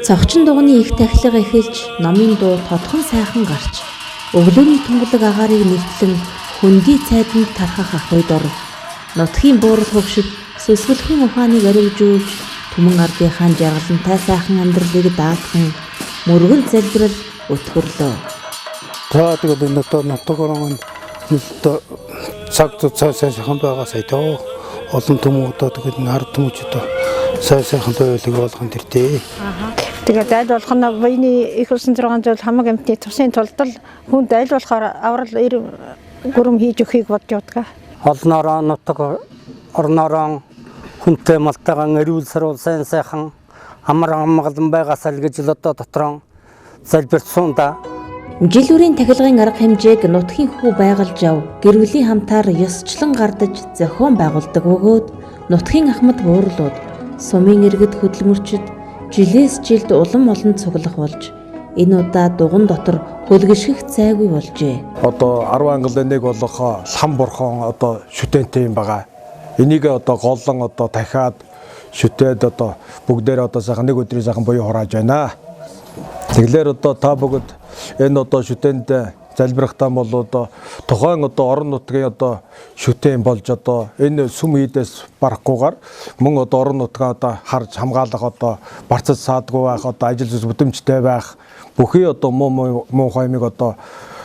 Цогчин дуганы их тахилга эхэлж номын дуу тодхон сайхан гарч өглөөний тунгалаг агаарыг нэгтлэн хөндөй цайданд тархах ах үед ор. Нутгийн буурал хөвшид сүсгэлхэн ухааныг аривжуулж түмэн ардынхаа жаргалантай сайхан амьдралыг даатхан мөргөл залбирал өтгөрлөө. Тэгээд энэ нутгаараа цаг сайхан байгаа сайтаа олон хүмүүстээ тэгээд ард хүмүүстээ сайхан тойлог болгон тэртээ. Тэгээд айл болох нь буйны их улсын 600 хамаг амтны тусын тулд л хүнд айл болохоор аврал гүрэм хийж өгөхийг бодж явдаг. Олноороо нутаг орноороо хүнтэй малтайгаан эрүүл сарвал сайхан амар амгалан байгаасаа л гэж л одоо дотроо залбирсан да. Жил үрийн тахилгын арга хэмжээг нутгийн хүү байгуулж ав. Гэр бүлийн хамтаар ёсчлон гардаж зохион байгуулдаг бөгөөд нутгийн ахмад буурлууд сумын иргэд хөдөлмөрчд жилээс жилд улам олон цуглах болж энэ удаа дуган дотор хөлгөшгөх зайгүй болжээ. Одоо 10 ангилын нэг болох лам бурхан одоо шүтэнтэй юм байгаа. Энийг одоо голлон одоо дахиад шүтээд одоо бүгдээр одоо сайхан нэг өдрийн сайхан буюу хурааж байна. Тэглэр одоо та бүгд энэ одоо шүтэнд залбирахтаа бол одоо тухайн одоо орон нутгийн одоо шүтэн болж одоо энэ сүм хийдээс барахгүйгээр мөн одоо орон нутгаа одоо харж хамгаалах одоо барцаж саадгүй байх одоо ажил зүс бүдэмжтэй байх бүхий одоо муу хаймыг одоо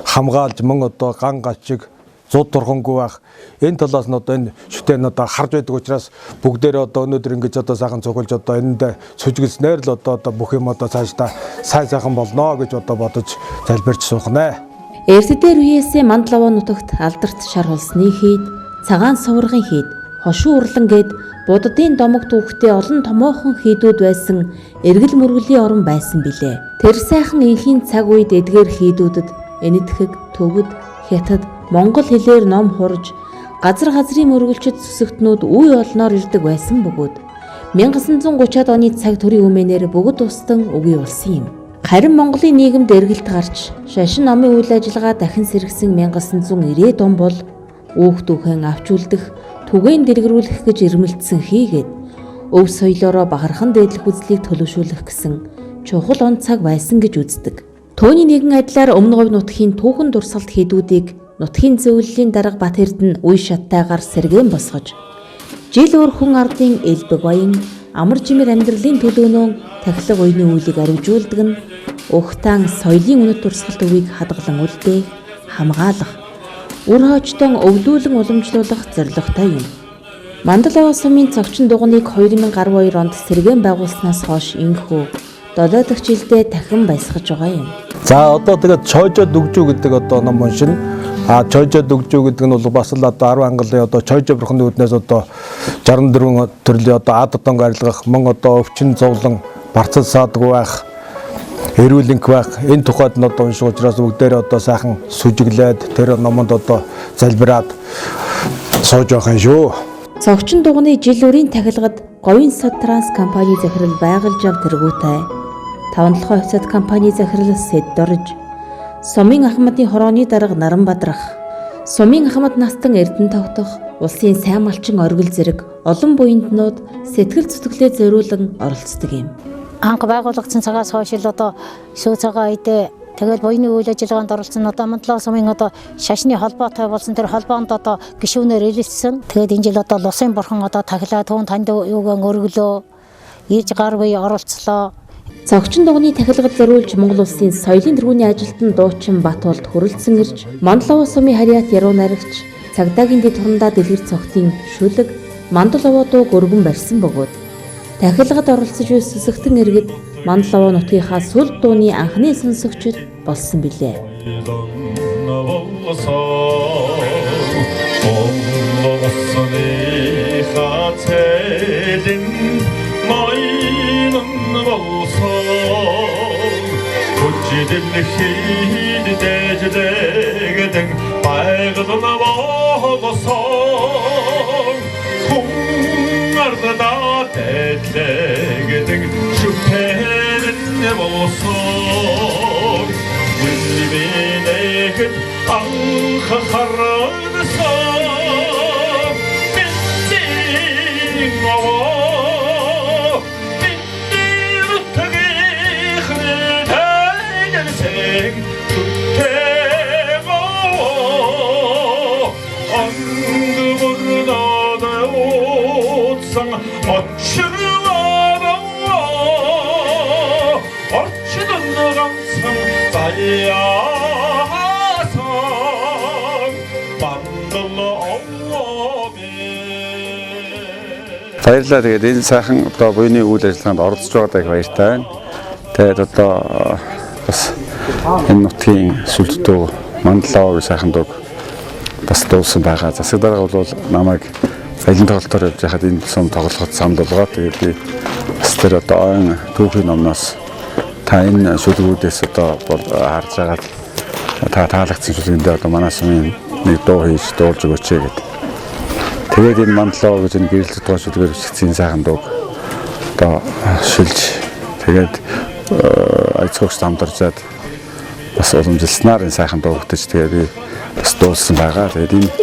хамгаалж мөн одоо ган гачиг зуд турхангүй байх энэ талаас нь одоо энэ шүтэн одоо харж байдаг учраас бүгдээрээ одоо өнөөдөр ингэж одоо сайхан цуглаж одоо энэнд сүжгэлснээр л одоо бүх юм одоо цаашдаа сайхан болно гэж одоо бодож залбирч суухнаа. Эрддээр үеэсээ Мандлаваа нутагт алдарт шар холсны хийд, цагаан суврагын хийд, хошуу урлан гээд буддын домог түүхтэй олон томоохон хийдүүд байсан эргэл мөргөлийн орн байсан билээ. Тэр сайхан инхийн цаг үед эдгээр хийдүүдэд энэтхэг, төвөд, хятад, монгол хэлээр ном хурж, газар газрын мөргөлчд сүсэгтнүүд үе олноор ирдэг байсан бөгөөд 1930-ад оны цаг төрийн үмэнээр бүгд устдан үгүй болсон юм. Харин Монголын нийгэмд эргэлт гарч шашин номын үйл ажиллагаа дахин сэргсэн 1990-ад он бол үүх дүүхэн авч үлдэх, түгээн дэлгэрүүлэх гэж ирмэлцсэн хийгээд өв соёлоороо бахархан дээдлэх үзлийг төлөвшүүлэх гэсэн чухал он цаг байсан гэж үздэг. Төвний нэгэн адилаар өмнө говь нутгийн түүхэн дурсгалт хийдүүдийг нутгийн зөвлөлийн дарга Бат Эрдэнэ үе шаттайгаар сэргээн босгож жил өөр хүн ардын элбэг баян амар жимэр амьдралын төлөөнөө тахилга уйны үйлийг аривжуулдаг нь ухтаан соёлын үнэт дурсгалт өвийг хадгалан үлдээх, хамгаалах, үр хоочтон өвлүүлэн уламжлуулах зорилготой юм. Мандлаваа сумын цогчин дуганыг 2012 онд сэргээн байгуулснаас хойш энэхүү 7 дахь жилдээ дахин баясгаж байгаа юм. За одоо тэгээд чойжоо дүгжүү гэдэг одоо ном уншин. Чойжоо дүгжүү гэдэг нь бол бас л одоо 10 ангилын одоо чойжоо бурхны үднээс одоо 64 төрлийн одоо ад донг арилгах мөн одоо өвчин зовлон барцал саадгүй байх эрүүлэнх байх энэ тухайд нь одоо унших учраас бүгдээрээ одоо сайхан сүжиглээд тэр номонд одоо залбираад сууж байгаа юм шүү. Цогчин дуганы жил үрийн тахилгад говийн сод транс компани захирал байгуулж ав тэргүүтэй 5-7 хувьцаат компани захирал Сэд Дорж, сумын ахмадын хорооны дарга Наран Бадрах, сумын ахмад настан Эрдэнэ тогтох, улсын сайн малчин оргил зэрэг олон буянтнууд сэтгэл зүтгэлээ зориулан оролцдог юм. Анх байгуулагдсан цагаас хойш л одоо сүү цагаан үедээ тэгэл буйны үйл ажиллагаанд оролцсон одоо Мандлаваа сумын одоо шашны холбоотой болсон тэр холбоонд одоо гишүүнээр ирэлцсэн. Тэгээд энэ жил одоо Лусын бурхан одоо тахилаа түүн танд юуган өргөлөө ирж гар буй оролцлоо. Цогчин дуганы тахилгад зориулж Монгол улсын соёлын тэргүүний ажилтан дуучин Батболд хүрэлцэн ирж Мандлаваа сумын харьяат яруу найрагч цагдаагийн дэд хурандаа дэлгэр цогтын шүлэг Мандлаваа дуу гөргөн барьсан бөгөөд тахилгад оролцож буй сүсэгтэн иргэд Мандлаваа нутгийнхаа сүл дууны анхны сонсогчд болсон билээ. Тэтлэгдэг шүтэн болсон Үнэвэнэгэд анхахарагсан Бэнтин аваа Бэнтин утгэн Баярлалаа. Тэгээд энэ сайхан одоо буйны үйл ажиллагаанд оролцож байгааг баяртай байна. Тэгээд одоо бас энэ нутгийн сүлддөө Мандлавыг сайхан дуу бас дуулсан байгаа. Засаг дарга бол намайг аялын тоглолтоор явж байхад энэ сум тоглоход самд болгоо. Тэгээд би бас тэр одоо ойн түүхийн номноос та энэ сүлгүүдээс одоо харж байгаа та таалагдсан сүлгэндээ одоо манай сумын нэг дуу хийж дуулж өгөөч гэдэг. Тэгээд энэ Мандлав гэж энэ гэрэлцэх дуу сүлгээр бичсэн сайхан дууг одоо шилж тэгээд айцгуугч хамтарчаад бас уламжилснаар энэ сайхан дуу өгдөж тэгээд би бас дуулсан байгаа. Тэгээд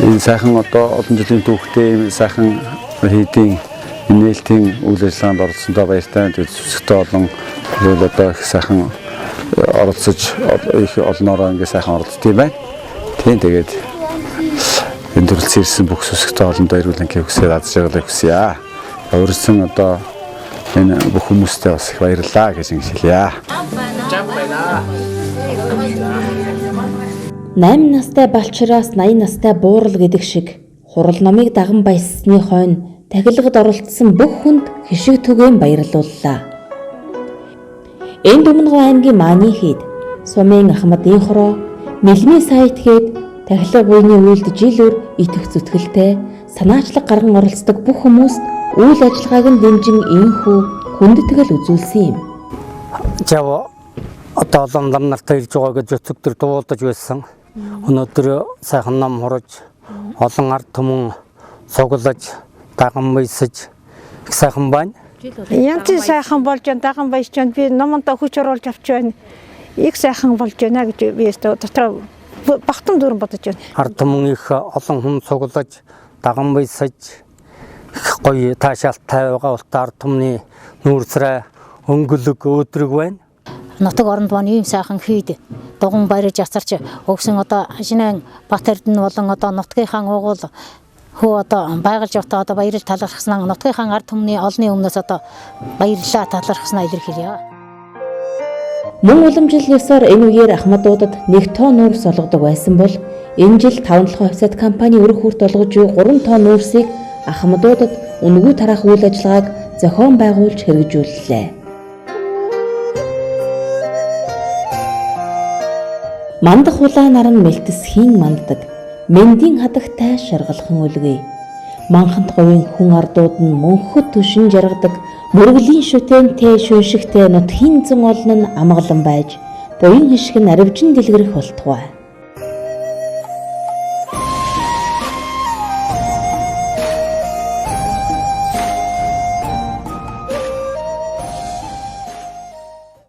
энэ сайхан одоо олон жилийн түүхтэй энэ сайхан хийдийн нээлтийн үйл ажиллагаанд оролцсондоо баяртай. Тэгээд зүсгтээ олон одоо их сайхан оролцож их олноороо ингэ сайхан оролцдог юм байна. Тэгээд энэ төрөлцсөн ирсэн бүх сүсгтээ олон баярлалаа гэхсээр аз жаргалыг хүсье. Өөрсөн одоо энэ бүх хүмүүстээ бас их баярлалаа гэж хэлье. 8 настай Балчираас 80 настай Буурал гэдэг шиг хурал номыг даган баяссны хойно тахилгад оролцсон бүх хүнд хишиг түгээн баярлууллаа. Энд Өмнөгов аймгийн Мааны хэд, Сумын Ахмадын хороо, Мэлмийн сайт гээд тахилга буйны үйлд жилүр итгэх зүтгэлтэй санаачлаг гарган оролцдог бүх хүмүүст үйл ажиллагааг нь дэмжин ийхүү хүндэтгэл үзүүлсэн юм. Жав одоо олон нам нартай ирж байгаа гэж өцөгдөр дуулдаж байсан. Өнөөдөр сайхан нам хурж олон ард түмэн цуглаж даган баясаж их сайхан байна. Янз сайхан болж байна, даган баяж байна. Би номонтой хүч оруулж авч байна. Их сайхан болж байна гэж би дотор багтан дүрэн бодож байна. Ард түмэн их олон хүн цуглаж даган баясаж их гоё таашаалтай байгаа ултаа ард түмний нүүрсрээ өнгөлөг өөдрөг байна. Нутаг оронд маань ийм сайхан хийд дуган барьж яцарч өгсөн одоо Хашинан Бат Эрдэнэ болон одоо нутгийнхаа угуул хөө одоо байгуулж явтаа одоо баярал талархсан нутгийнхаа ард түмний олны өмнөөс одоо баярлалаа талархснаа илэрхийлье. Мөн уламжлал ёсоор энэ үеэр Ахмадуудад 1 тонн нүүрс олгодог байсан бол энэ жил 5-7 компани өрх хүрт олгож буй 3 тонн нүүрсийг Ахмадуудад үнэгүй тараах үйл ажиллагааг зохион байгуулж хэрэгжүүллээ. Мандах улаан наран мэлтэс хийн манддаг, мэндийн хадагтай шаргалхан үлгэй. Манхант говийн хүн ардууд нь мөнхөд түшин жаргадаг, мөргөлийн шүтэнтэй шүншигтэй нутгийн зэн олон нь амгалан байж, буян хишг нь аривжин дэлгэрэх болтугай.